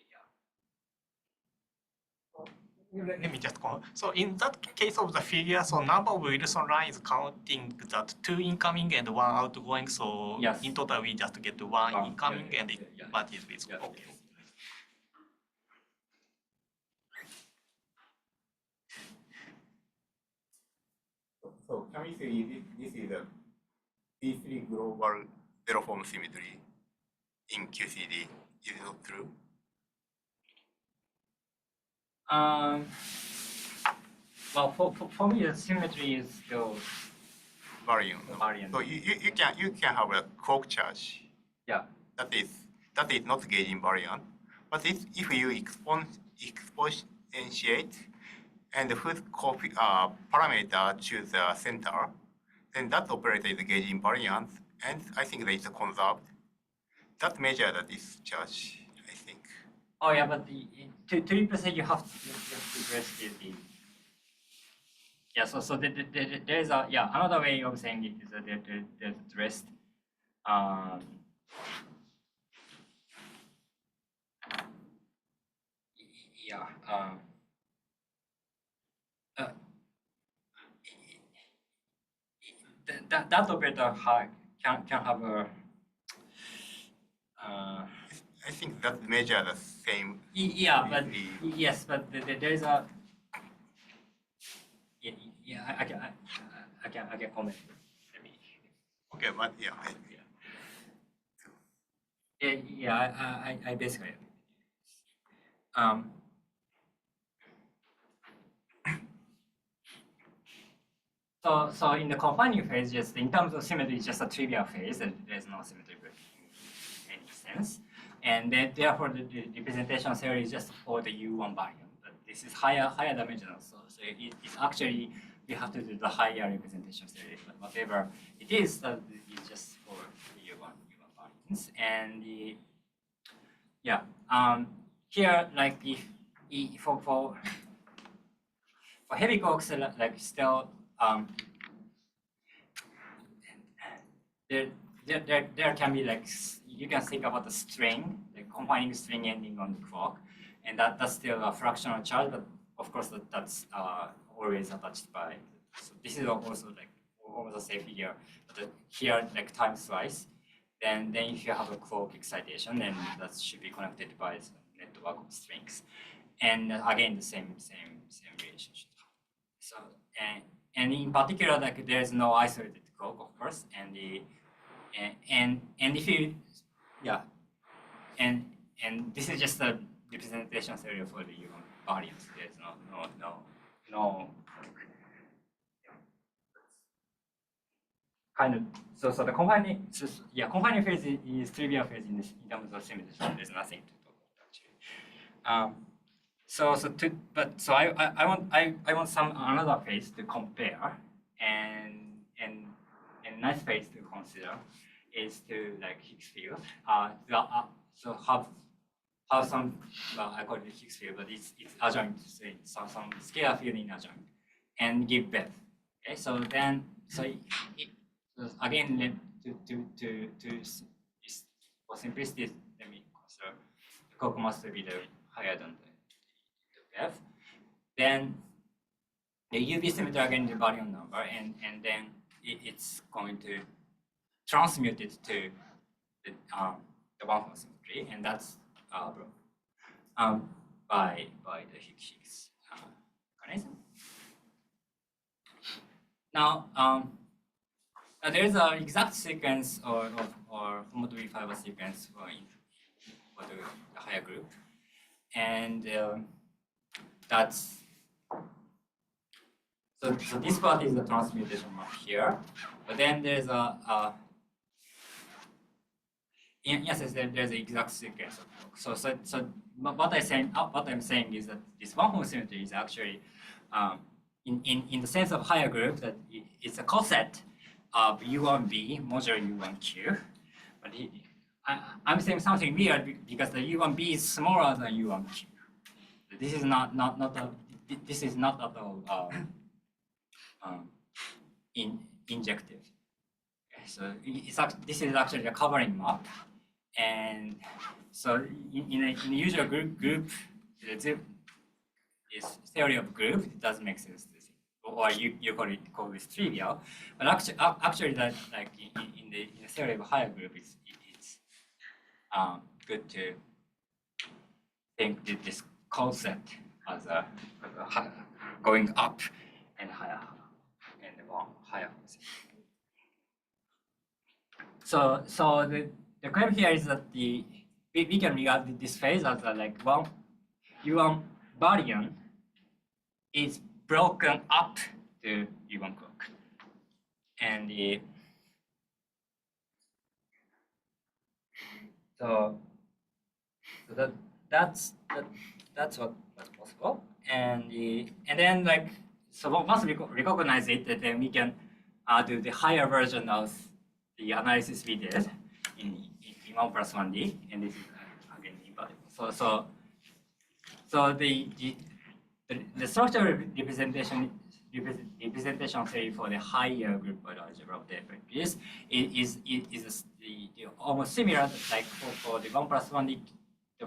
Yeah. Let me just go. So in that case of the figure, so number of Wilson line is counting that 2 incoming and 1 outgoing. So yes. in total, we just get 1 incoming and it yeah. matches with. Yeah. Okay. So can we say this is a P3 global zero form symmetry in QCD? Is it not true? Well, for me, the symmetry is still Baryon. baryon. So you can have a cloak charge. Yeah. That is not gauge invariant. But if you exponentiate and whose parameter choose the center, then that operator is gauge invariant, and I think that is conserved. That measure that is charge, I think. Oh yeah, but to represent, you have to address the. Yeah, so there's another way of saying it is that there's addressed. That operator can have a. I think that measure the same. Yeah, but yes, but there is a. Yeah, I can comment. Okay, but I basically. So in the confining phase, just in terms of symmetry, it's just a trivial phase, and there's no symmetry in any sense. And then therefore the representation theory is just for the U1 baryon. But this is higher dimensional, so it's actually we have to do the higher representation theory. But whatever it is, it's just for the U1 baryons. And here like if for heavy cloaks, like still there can be like you can think about the string, like confining string ending on the clock, and that's still a fractional charge, but of course that's always attached by. So this is also like almost the same figure, but here like time slice. Then if you have a clock excitation, then that should be connected by the network of strings, and again the same relationship. So and in particular, like there is no isolated clock, of course, and if you and this is just a representation theory for the baryons. There's no kind of so the confining confining phase is trivial phase in terms of symmetry. So there's nothing to talk about actually. So I want some another phase to compare, and nice phase to consider is to like Higgs field. So have some I call it Higgs field, but it's adjoint, so some scalar field in adjoint, and give Bev. Okay, so again for simplicity, let me consider the Coke must be the higher than the F. Then the UV symmetry again the baryon number, and then it's going to transmute it to the one-hole symmetry, and that's by the Higgs mechanism. Now, there is an exact sequence or homotopy fiber sequence for the higher group, and that's so this part is the transmutation map here, but then there's yes, there's an exact sequence. So what I'm saying is that this one-hole symmetry is actually in the sense of higher group that it's a coset of U1b modulo U1q, but I'm saying something weird because the U1b is smaller than U1q. This is not at all injective. Okay, so this is actually a covering map, and so in a usual group, this theory of group, it doesn't make sense. Or you call this trivial, but actually that like in the theory of a higher group, it's good to think that this concept as a going up and higher and higher. So the claim here is that we can regard this phase as like U1 baryon is broken up to U1 clock, and that's what's possible, and then like so once we recognize it, then we can do the higher version of the analysis we did in 1+1D, and this is again invertible. So the structural representation theory for the higher group algebra of the is almost similar. Like for the 1+1D,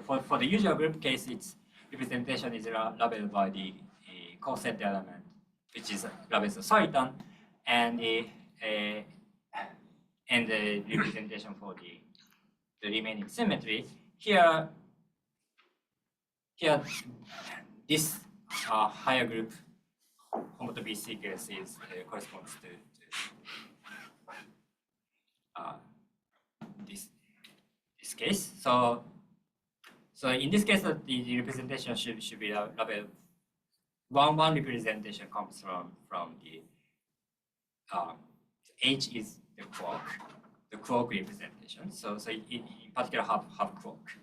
for the usual group case, its representation is labeled by the coset element, which is labeled as soliton, and the representation for the remaining symmetry here. This higher group homotopy sequence is corresponds to this case. So in this case, the representation should be labeled. One representation comes from the H is the quark representation. So in particular have quark.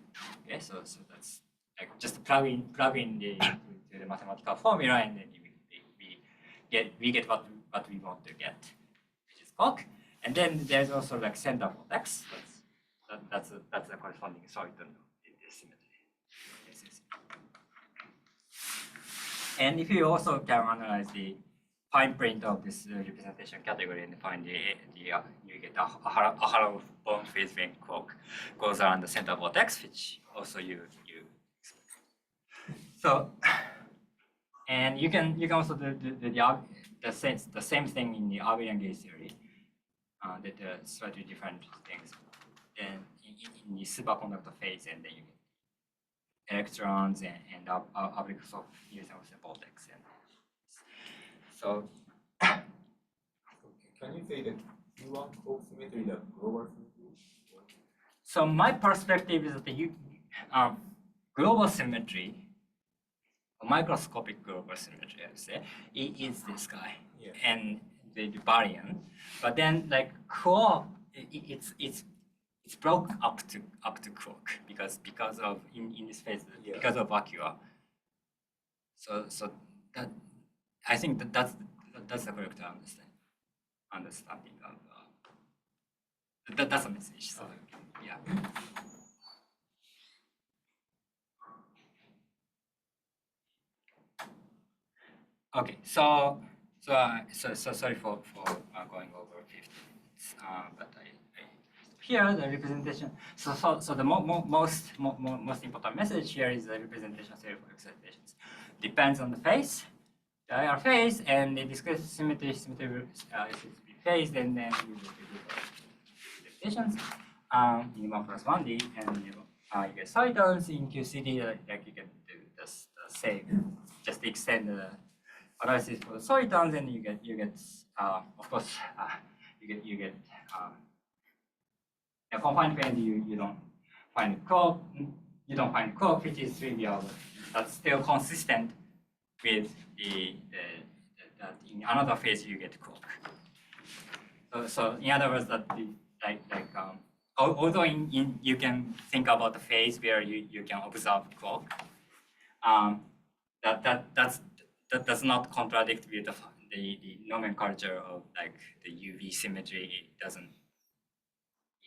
Okay, so that's like just plug in the mathematical formula, and then we get what we want to get, which is quark. And then there's also like center vortex. That's the corresponding soliton in this symmetry. And if you also can analyze the fine print of this representation category and find you get a Aharonov bond phase when quark goes around the center vortex, which also you so, and you can also do the same thing in the abelian gauge theory. That are slightly different things. Then in the superconductor phase, and then you get electrons and objects of using the vortex. And so, can you say that U1 quark symmetry the global symmetry? So my perspective is that the global symmetry, microscopic global symmetry, I would say, is this guy, yeah, and the baryon. But then like quark, it's broke up to quark because of in this phase, yeah, because of vacuum. So that I think that's the correct understanding of that's a message. So yeah. Okay, so sorry for going over 50 minutes, but here the representation. So the most important message here is the representation theory for excitations depends on the phase, the IR phase, and the discrete symmetry phase, and then you do excitations in 1+1D, and you get solitons in QCD, like you can do the same, just extend the analysis for the solitons, and you get of course you get a confined phase. You don't find quark, which is trivial, but that's still consistent with that in another phase you get quark. So in other words, that although you can think about the phase where you can observe quark, that does not contradict with the nomenclature of like the UV symmetry. It doesn't.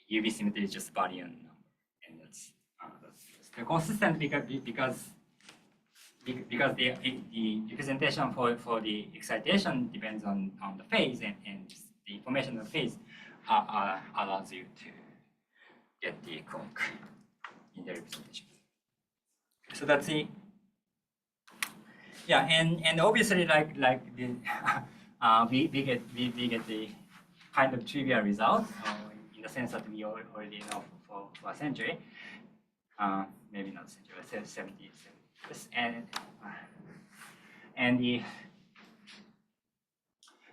UV symmetry is just baryon number, and that's still consistent because the representation for the excitation depends on the phase, and the information of the phase allows you to get the quark in the representation. So that's the and obviously like the we get the kind of trivial result in the sense that we already know for a century, maybe not a century, but 70 years, and the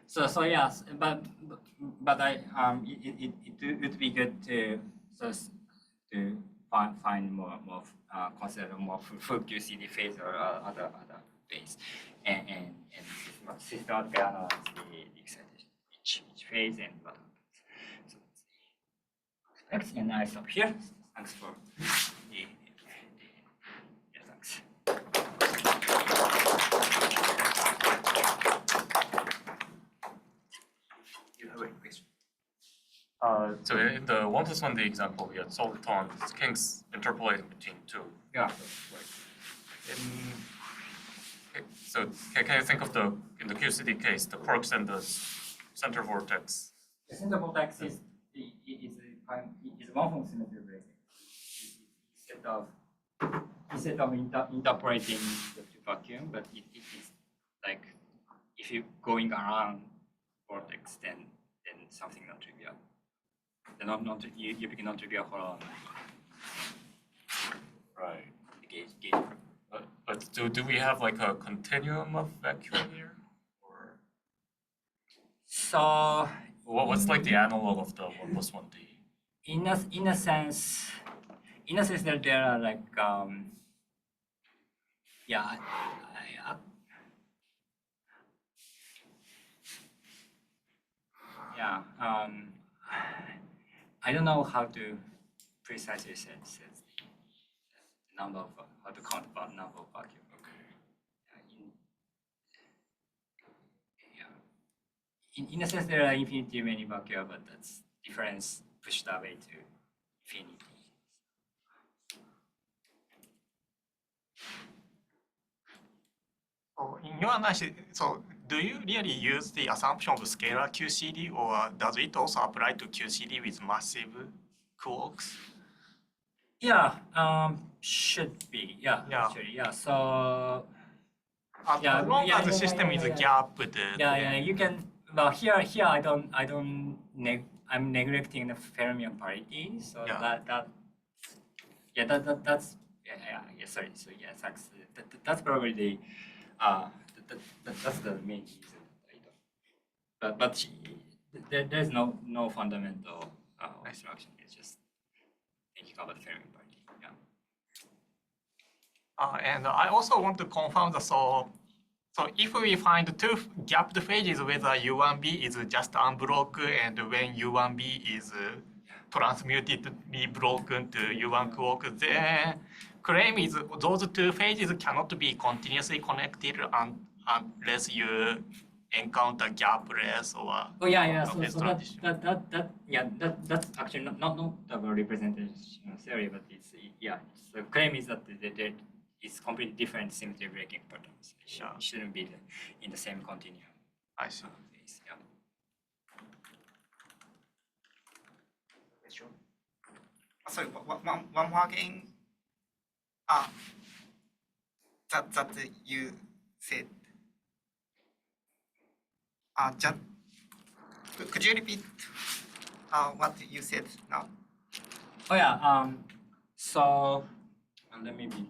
so yes, but I it would be good to find more consider more full QCD phase or other phase, and systematically analyze the excitation each phase and what happens. So that's the and I stop here. Thanks for the thanks. You have a question? So in the 1+1D example, we had solitons, kinks interpolating between two. Yeah. So can you think of in the QCD case, the quarks and the center vortex? The center vortex is one from symmetry breaking. Instead of interpolating the vacuum, but it is like if you're going around vortex, then something non-trivial. You become non-trivial for Right. gauge. But do we have like a continuum of vacuum here? Or So what's like the analog of the 1+1D? in a sense that there are like I don't know how to precisely say the number of how to count about number of vacuum. In a sense, there are infinitely many vacuum, but that's difference pushed away to infinity. So in your analysis, so do you really use the assumption of scalar QCD, or does it also apply to QCD with massive quarks? Yeah, should be. Yeah, Yeah. actually, yeah. So As long as the system is gapped. you can. Well, here I'm neglecting the fermion parity. So sorry. So yeah, thanks. That's probably the that's the main reason I don't. But there's no fundamental instruction. It's just thinking about the fermion parity. Yeah. And I also want to confirm that so if we find two gapped phases, whether U1b is just unbroken and when U1b is transmuted to be broken to U1 quark, then claim is those two phases cannot be continuously connected unless you encounter gapless or That's actually not the representation theory, but it's the claim is that there is completely different symmetry breaking patterns. It shouldn't be in the same continuum. I see. Phase, yeah. Question? Sorry, one more again. That you said. Just could you repeat what you said now? Oh yeah. So let me be.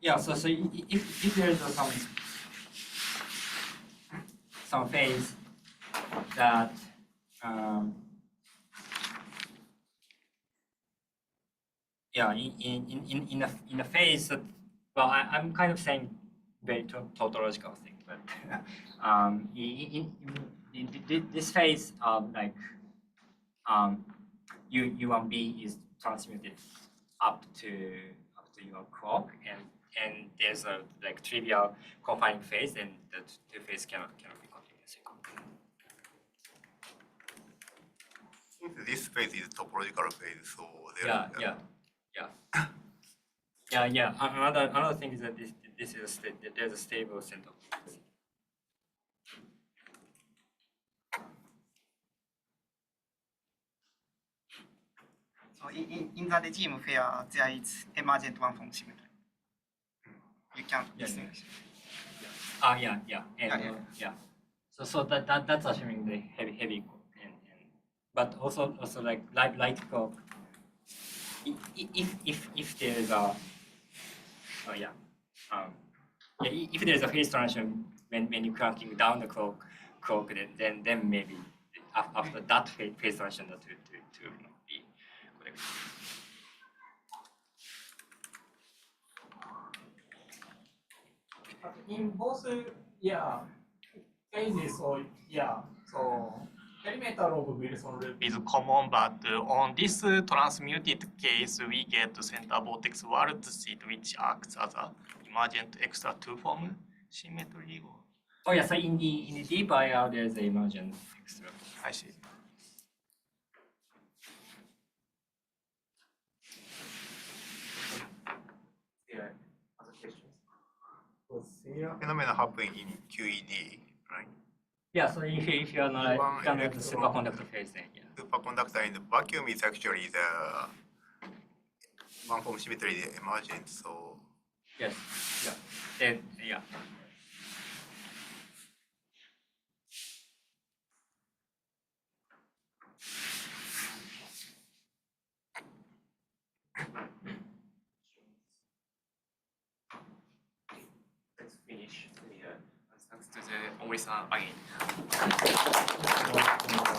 Yeah. So if there is some phase that yeah in a phase that, well, I'm kind of saying very tautological thing, but in this phase like U1B is transmuted up to your clock, and there's a like trivial confining phase, and the two phases cannot be continuous. Since this phase is topological phase, so there Yeah. Another thing is that this is there's a stable center. So in the regime where there is emergent one form symmetry, you can distinguish. Yeah. So that's assuming the heavy clock, and but also like light clock. If there is a if there is a phase transition when you're cranking down the clock, then maybe after that phase transition that to be correct. In both, phases, so perimeter of Wilson loop is common, but on this transmuted case, we get center vortex world seat, which acts as a emergent extra two-form symmetry. Oh yeah, so in the deep IR there's a emergent extra. I see. Yeah. Other questions? phenomena happen in QED, right? Yeah, so if you are not One kind of the electron- superconductor phase, then yeah. Superconductor in the vacuum is actually the one form symmetry is emergent, so Yes. Yeah. Then yeah. Let's finish. Thanks to the Ohmori-san again.